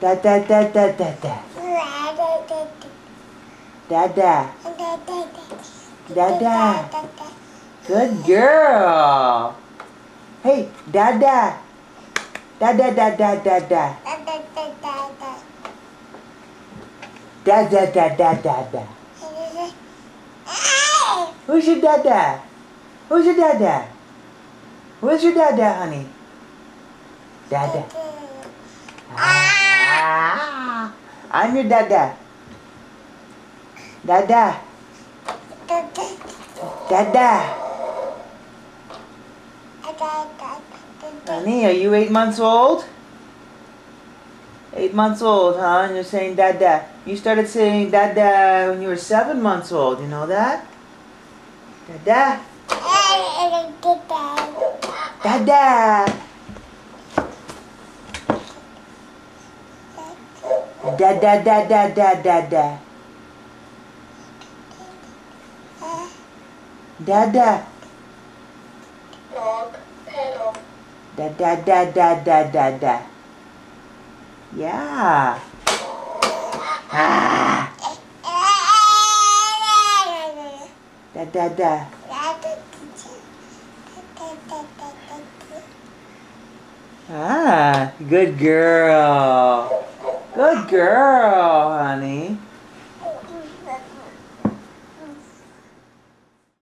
Da da da da da da. Da da. Da da. Good girl. Hey, da da. Da da da da da da. Da da da da da da. Who's your dada? Who's your dada? Where's your dada, honey? Dada. Ah, I'm your dada. Dada. Dada. Honey, are you 8 months old? 8 months old, huh? And you're saying dada. You started saying dada when you were 7 months old. You know that? Dada. Dada. Da da da da da da da. Dada. Dog pedal. Da da da da da da da. Yeah. Ah. Da da da. Ah, good girl. Good girl, honey.